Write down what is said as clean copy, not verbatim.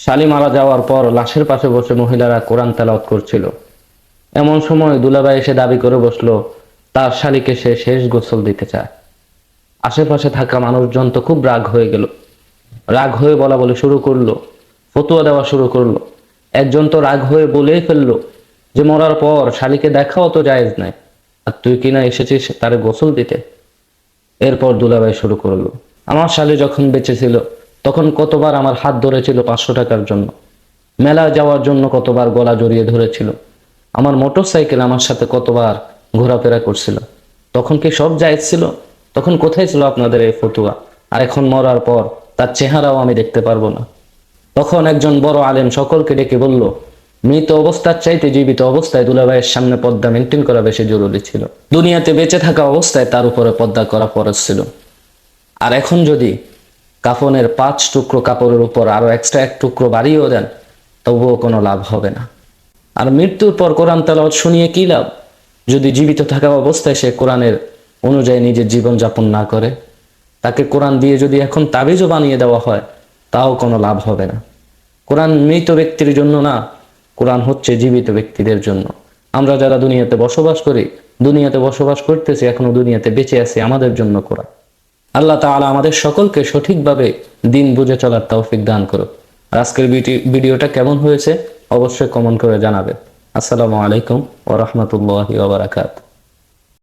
শালি মারা যাওয়ার পর লাশের পাশে বসে মহিলারা কোরআন তেলাওয়াত করছিল। এমন সময় দুলাভাই এসে দাবি করে বসলো তার শালিকে সে শেষ গোসল দিতে চায়। আশেপাশে থাকা মানুষজন তো খুব রাগ হয়ে গেল, রাগ হয়ে বলা বলে শুরু করলো, ফতুয়া দেওয়া শুরু করলো। একজন তো রাগ হয়ে বলেই ফেললো যে মরার পর শালিকে দেখাও তো জায়েজ নাই, আর তুই কিনা এসেছিস তারে গোসল দিতে। এরপর দুলাভাই শুরু করলো, আমার শালি যখন বেঁচে ছিল তখন কতবার আমার হাত ধরেছিল 500 টাকার জন্য, মেলায় যাওয়ার জন্য কতবার গলা জড়িয়ে ধরেছিল, আমার মোটর সাইকেল আমার সাথে কতবার ঘোরাফেরা করছিল। তখন কি সব জায়েজ ছিল? তখন কোথায় ছিল আপনাদের এই ফতুয়া? আর এখন মরার পর তার চেহারাও আমি দেখতে পারবো না। তখন একজন বড় আলেম সকলকে ডেকে বলল, মৃত অবস্থার চাইতে জীবিত অবস্থায় দুলাভাইয়ের সামনে পর্দা মেনটেন করা বেশি জরুরি ছিল। দুনিয়াতে বেঁচে থাকা অবস্থায় তার উপরে পর্দা করা ফরজ ছিল। আর এখন যদি কাফনের 5 টুকরো কাপড়ের উপর আরো এক্সট্রা 1 টুকরো বাড়িয়েও দেন, তবুও কোনো লাভ হবে না। আর মৃত্যুর পর কোরআন তেলাওয়াত শুনিয়ে কি লাভ, যদি জীবিত থাকা অবস্থায় সে কোরআনের অনুযায়ী নিজের জীবন যাপন না করে? তাকে কোরআন দিয়ে যদি এখন তাবিজও বানিয়ে দেওয়া হয়, তাও কোনো লাভ হবে না। কোরআন মৃত ব্যক্তির জন্য না, কোরআন হচ্ছে জীবিত ব্যক্তিদের জন্য। আমরা যারা দুনিয়াতে বসবাস করি, দুনিয়াতে বসবাস করতেছি, এখনো দুনিয়াতে বেঁচে আছি, আমাদের জন্য কোরআন। আল্লাহ তাআলা আমাদের সকলকে সঠিকভাবে দিন বুঝে চলার তৌফিক দান করুক। আর আজকের ভিডিওটা কেমন হয়েছে অবশ্যই কমেন্ট করে জানাবেন। আসসালামু আলাইকুম ওয়া রাহমাতুল্লাহি ওয়া বারাকাতুহু।